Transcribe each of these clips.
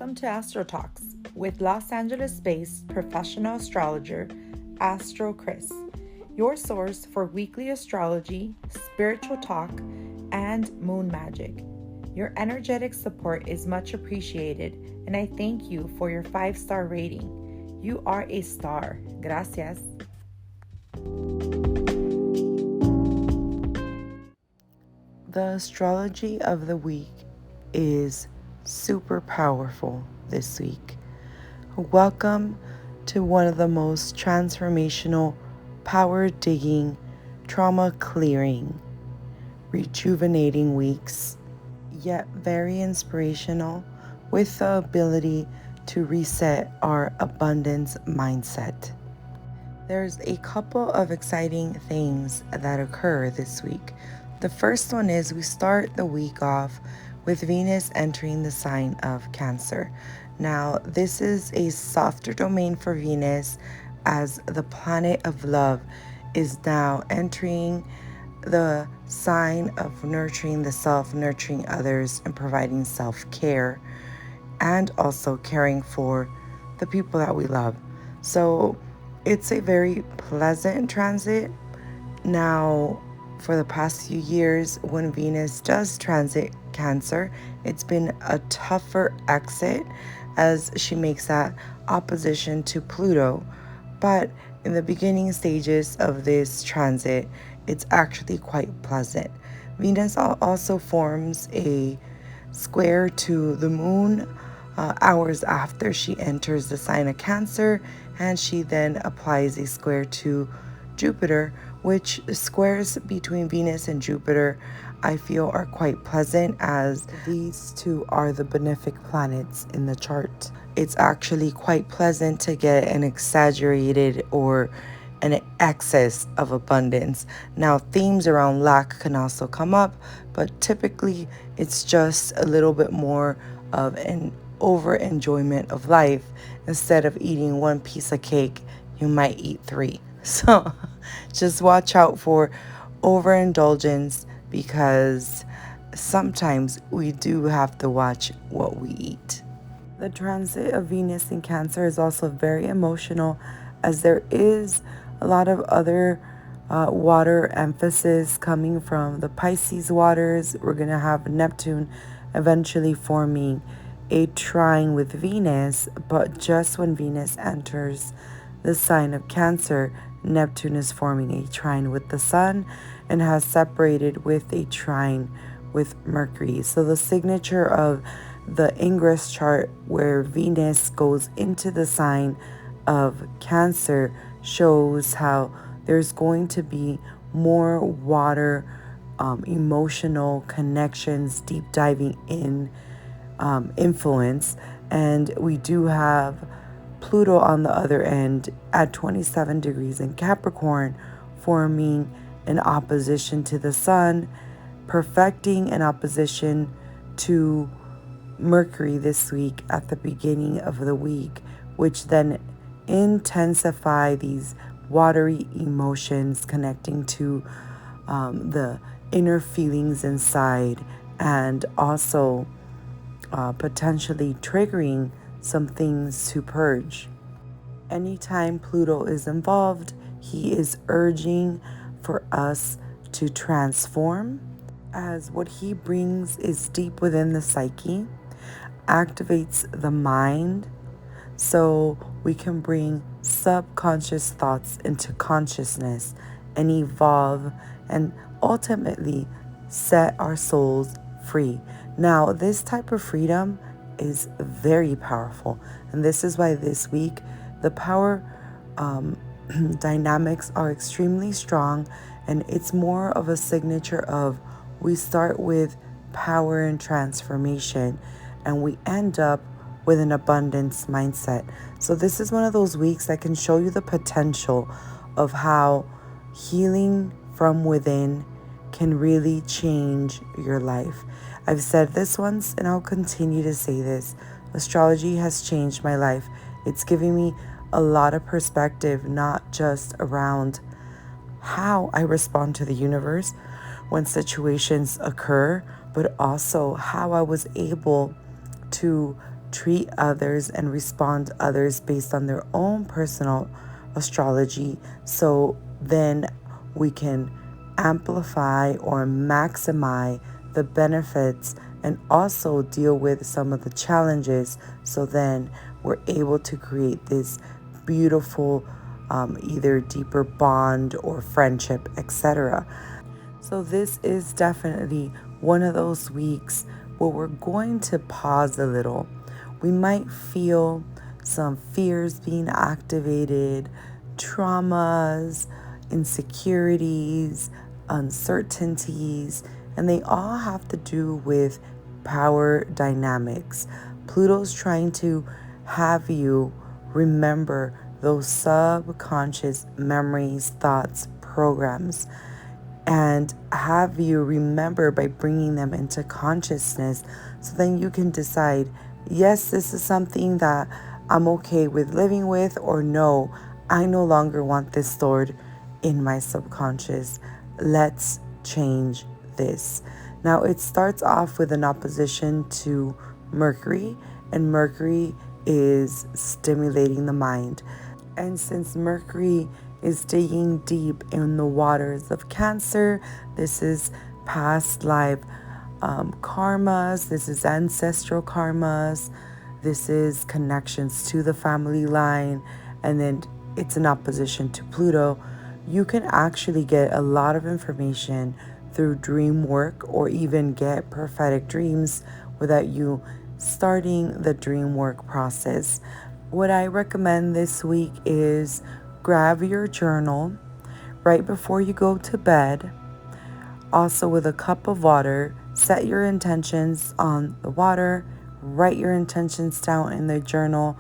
Welcome to AstroTalks with Los Angeles-based professional astrologer AstroKrys, your source for weekly astrology, spiritual talk, and moon magic. Your energetic support is much appreciated, and I thank you for your 5-star rating. You are a star. Gracias. The astrology of the week is super powerful this week. Welcome to one of the most transformational, power-digging, trauma-clearing, rejuvenating weeks, yet very inspirational, with the ability to reset our abundance mindset. There's a couple of exciting things that occur this week. The first one is we start the week off with Venus entering the sign of Cancer. Now, this is a softer domain for Venus, as the planet of love is now entering the sign of nurturing the self, nurturing others, and providing self-care, and also caring for the people that we love. So it's a very pleasant transit. Now, for the past few years, when Venus does transit Cancer, it's been a tougher exit as she makes that opposition to Pluto. But in the beginning stages of this transit, it's actually quite pleasant. Venus also forms a square to the moon hours after she enters the sign of Cancer, and she then applies a square to Jupiter, which squares between Venus and Jupiter I feel are quite pleasant, as these two are the benefic planets in the chart. It's actually quite pleasant to get an exaggerated or an excess of abundance. Now, themes around lack can also come up, but typically it's just a little bit more of an over enjoyment of life. Instead of eating one piece of cake, you might eat 3. So just watch out for overindulgence, because sometimes we do have to watch what we eat. The transit of Venus in Cancer is also very emotional, as there is a lot of other water emphasis coming from the Pisces waters. We're going to have Neptune eventually forming a trine with Venus, but just when Venus enters the sign of Cancer, Neptune is forming a trine with the Sun and has separated with a trine with Mercury. So the signature of the Ingress chart, where Venus goes into the sign of Cancer, shows how there's going to be more water, emotional connections, deep diving in influence. And we do have Pluto on the other end at 27 degrees in Capricorn, forming an opposition to the Sun, perfecting an opposition to Mercury this week at the beginning of the week, which then intensify these watery emotions connecting to the inner feelings inside, and also potentially triggering some things to purge. Anytime Pluto is involved, he is urging for us to transform, as what he brings is deep within the psyche, activates the mind, so we can bring subconscious thoughts into consciousness and evolve and ultimately set our souls free. Now, this type of freedom is very powerful, and this is why this week the power dynamics are extremely strong, and it's more of a signature of we start with power and transformation, and we end up with an abundance mindset. So this is one of those weeks that can show you the potential of how healing from within can really change your life. I've said this once, and I'll continue to say this. Astrology has changed my life. It's giving me a lot of perspective, not just around how I respond to the universe when situations occur, but also how I was able to treat others and respond to others based on their own personal astrology. So then we can amplify or maximize the benefits and also deal with some of the challenges. So then we're able to create this beautiful either deeper bond or friendship, etc. So this is definitely one of those weeks where we're going to pause a little. We might feel some fears being activated, traumas, insecurities, uncertainties, and they all have to do with power dynamics. Pluto's trying to have you remember those subconscious memories, thoughts, programs, and have you remember by bringing them into consciousness, so then you can decide, yes, this is something that I'm okay with living with, or no, I no longer want this stored in my subconscious. Let's change this. Now, it starts off with an opposition to Mercury, and Mercury is stimulating the mind. And since Mercury is digging deep in the waters of Cancer, this is past life karmas, this is ancestral karmas, this is connections to the family line, and then it's in opposition to Pluto. You can actually get a lot of information through dream work or even get prophetic dreams without you starting the dream work process. What I recommend this week is grab your journal right before you go to bed. Also, with a cup of water, set your intentions on the water, write your intentions down in the journal,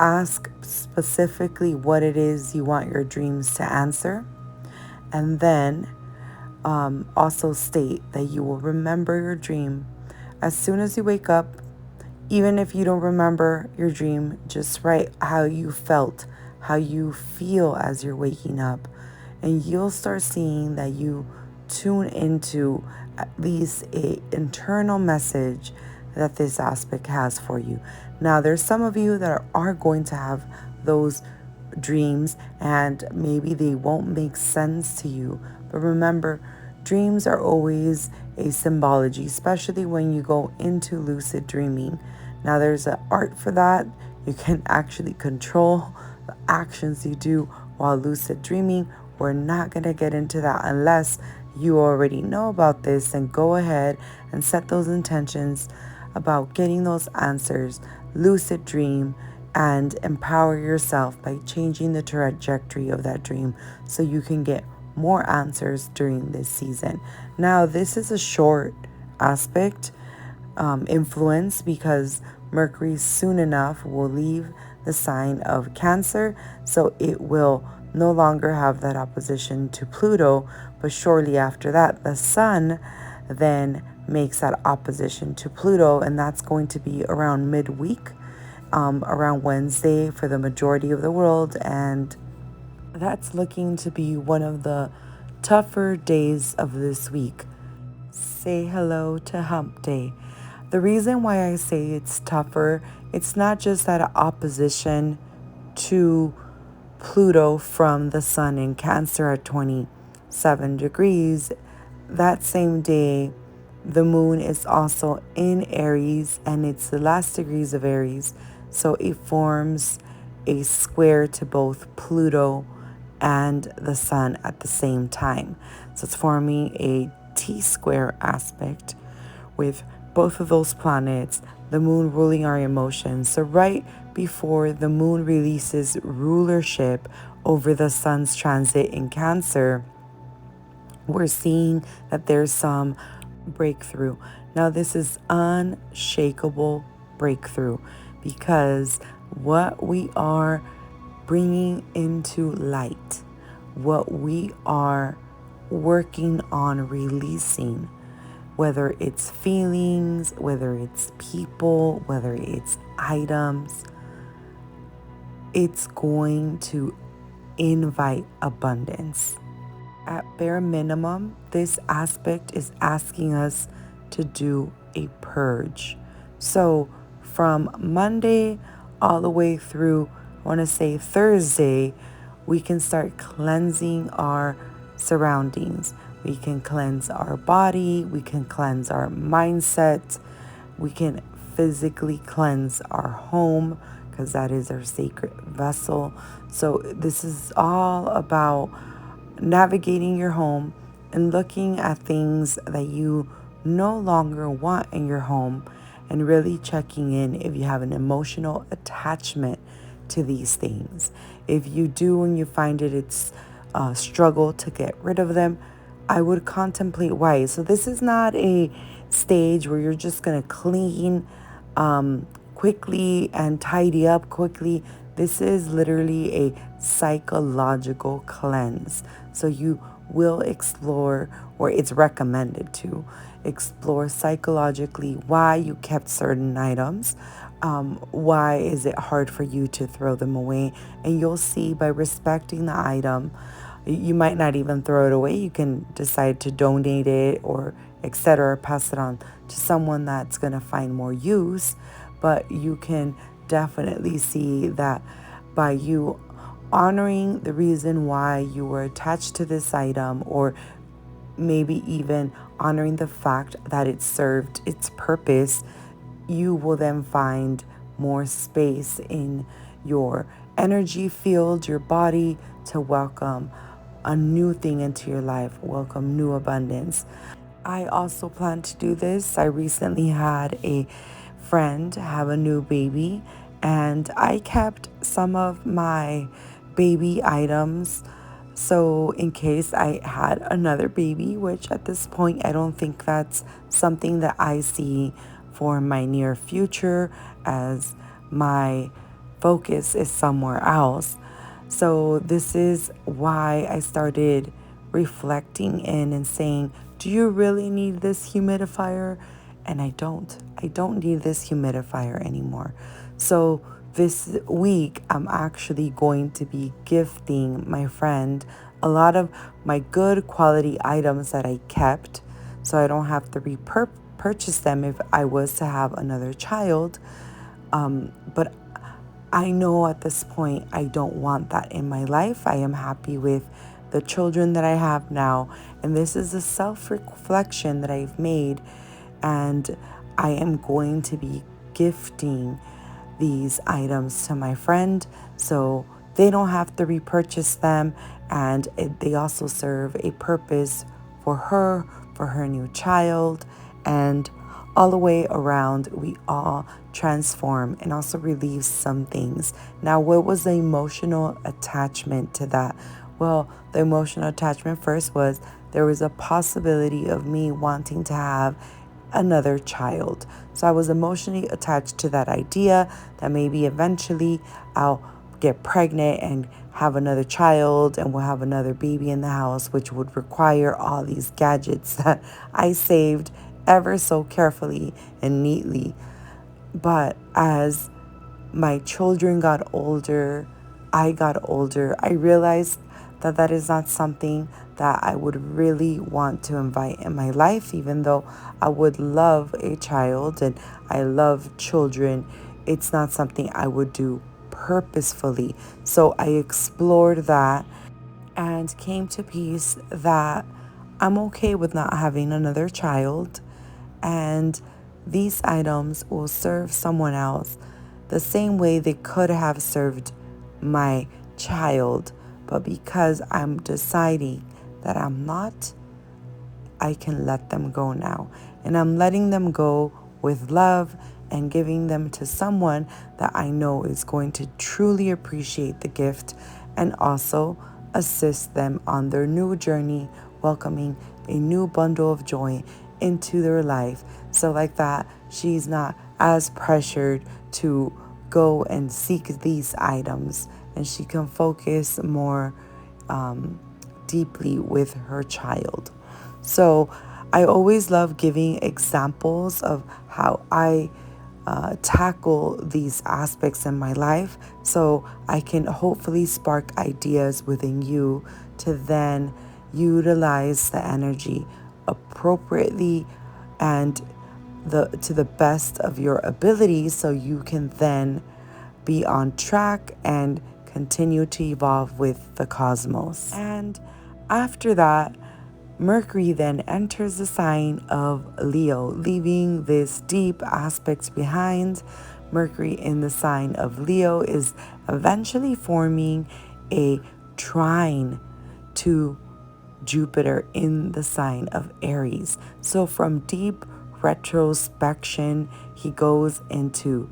ask specifically what it is you want your dreams to answer, and then also state that you will remember your dream as soon as you wake up. Even if you don't remember your dream, just write how you felt, how you feel as you're waking up. And you'll start seeing that you tune into at least an internal message that this aspect has for you. Now, there's some of you that are going to have those dreams and maybe they won't make sense to you. But remember, dreams are always a symbology, especially when you go into lucid dreaming. Now, there's an art for that. You can actually control the actions you do while lucid dreaming. We're not going to get into that unless you already know about this. And go ahead and set those intentions about getting those answers, lucid dream, and empower yourself by changing the trajectory of that dream so you can get more answers during this season. Now, this is a short aspect influence because Mercury soon enough will leave the sign of Cancer, so it will no longer have that opposition to Pluto. But shortly after that, the Sun then makes that opposition to Pluto, and that's going to be around midweek, around Wednesday for the majority of the world, and that's looking to be one of the tougher days of this week. Say hello to Hump Day. The reason why I say it's tougher, it's not just that opposition to Pluto from the Sun in Cancer at 27 degrees. That same day, the Moon is also in Aries, and it's the last degrees of Aries. So it forms a square to both Pluto and the Sun at the same time. So it's forming a T-square aspect with both of those planets, the Moon ruling our emotions. So right before the Moon releases rulership over the Sun's transit in Cancer, we're seeing that there's some breakthrough. Now, this is unshakable breakthrough because what we are bringing into light, what we are working on releasing, whether it's feelings, whether it's people, whether it's items, it's going to invite abundance. At bare minimum, this aspect is asking us to do a purge. So from Monday all the way through, I want to say Thursday, we can start cleansing our surroundings. We can cleanse our body, we can cleanse our mindset, we can physically cleanse our home because that is our sacred vessel. So this is all about navigating your home and looking at things that you no longer want in your home and really checking in if you have an emotional attachment to these things. If you do and you find it's a struggle to get rid of them, I would contemplate why. So this is not a stage where you're just going to clean quickly and tidy up quickly. This is literally a psychological cleanse. So you will explore, or it's recommended to explore psychologically why you kept certain items. Why is it hard for you to throw them away? And you'll see by respecting the item, you might not even throw it away. You can decide to donate it or etc. Pass it on to someone that's going to find more use. But you can definitely see that by you honoring the reason why you were attached to this item, or maybe even honoring the fact that it served its purpose, you will then find more space in your energy field, your body, to welcome a new thing into your life, welcome new abundance. I also plan to do this. I recently had a friend have a new baby, and I kept some of my baby items. So in case I had another baby, which at this point I don't think that's something that I see for my near future, as my focus is somewhere else. So this is why I started reflecting in and saying, do you really need this humidifier? And I don't. I don't need this humidifier anymore. So this week, I'm actually going to be gifting my friend a lot of my good quality items that I kept, so I don't have to repurchase them if I was to have another child. But I know at this point I don't want that in my life. I am happy with the children that I have now. And this is a self-reflection that I've made. And I am going to be gifting these items to my friend so they don't have to repurchase them. And they also serve a purpose for her new child, and all the way around, we all transform and also relieve some things. Now, what was the emotional attachment to that? Well, the emotional attachment first was there was a possibility of me wanting to have another child. So I was emotionally attached to that idea that maybe eventually I'll get pregnant and have another child and we'll have another baby in the house, which would require all these gadgets that I saved ever so carefully and neatly. But as my children got older, I got older, I realized that that is not something that I would really want to invite in my life, even though I would love a child and I love children. It's not something I would do purposefully. So I explored that and came to peace that I'm okay with not having another child, and these items will serve someone else the same way they could have served my child. But because I'm deciding that I'm not, I can let them go now. And I'm letting them go with love and giving them to someone that I know is going to truly appreciate the gift and also assist them on their new journey, welcoming a new bundle of joy into their life. So like that, she's not as pressured to go and seek these items, and she can focus more deeply with her child. So I always love giving examples of how I tackle these aspects in my life, so I can hopefully spark ideas within you to then utilize the energy appropriately and to the best of your ability, so you can then be on track and continue to evolve with the cosmos. And after that, Mercury then enters the sign of Leo, leaving this deep aspect behind. Mercury in the sign of Leo is eventually forming a trine to Jupiter in the sign of Aries. So from deep retrospection, he goes into,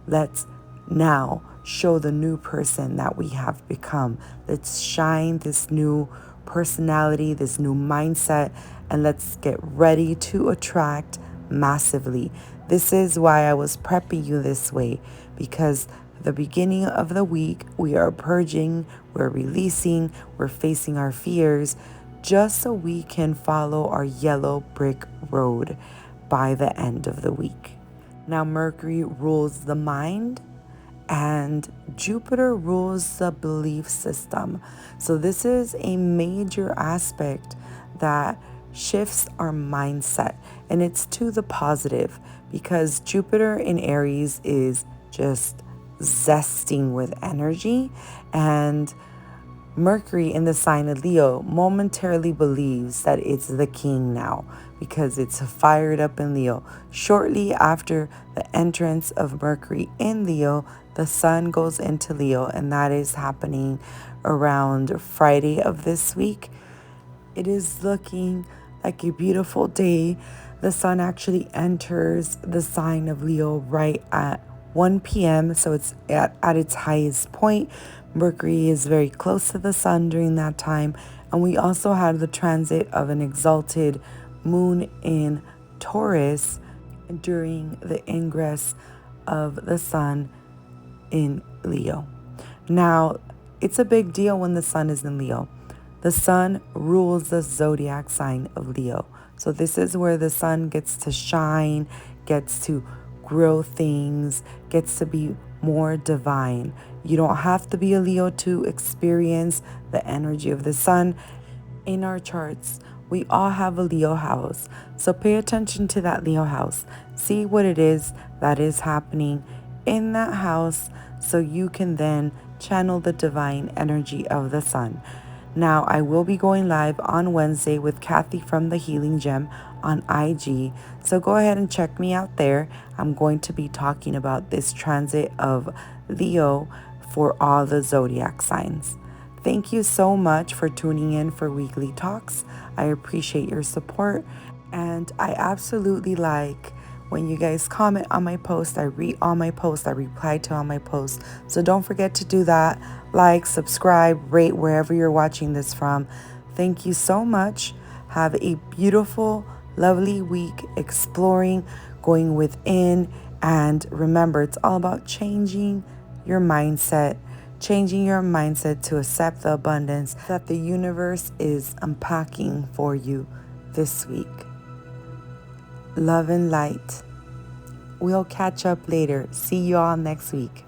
let's now show the new person that we have become. Let's shine this new personality, this new mindset, and let's get ready to attract massively. This is why I was prepping you this way, because the beginning of the week, we are purging, we're releasing, we're facing our fears, just so we can follow our yellow brick road by the end of the week. Now, Mercury rules the mind, and Jupiter rules the belief system. So this is a major aspect that shifts our mindset, and it's to the positive, because Jupiter in Aries is just zesting with energy, and Mercury in the sign of Leo momentarily believes that it's the king now, because it's fired up in Leo. Shortly after the entrance of Mercury in Leo, the sun goes into Leo, and that is happening around Friday of this week. It is looking like a beautiful day. The sun actually enters the sign of Leo right at 1 p.m. So it's at its highest point. Mercury is very close to the sun during that time. And we also had the transit of an exalted moon in Taurus during the ingress of the sun in Leo. Now, it's a big deal when the sun is in Leo. The sun rules the zodiac sign of Leo. So this is where the sun gets to shine, gets to grow things, gets to be more divine. You don't have to be a Leo to experience the energy of the sun. In our charts, we all have a Leo house. So pay attention to that Leo house. See what it is that is happening in that house, so you can then channel the divine energy of the sun. Now, I will be going live on Wednesday with Kathy from the Healing Gem on IG. So go ahead and check me out there. I'm going to be talking about this transit of Leo for all the zodiac signs. Thank you so much for tuning in for weekly talks. I appreciate your support, and I absolutely like when you guys comment on my post. I read all my posts, I reply to all my posts. So don't forget to do that. Like, subscribe, rate wherever you're watching this from. Thank you so much. Have a beautiful, lovely week exploring, going within, and remember, it's all about changing your mindset to accept the abundance that the universe is unpacking for you this week. Love and light. We'll catch up later. See you all next week.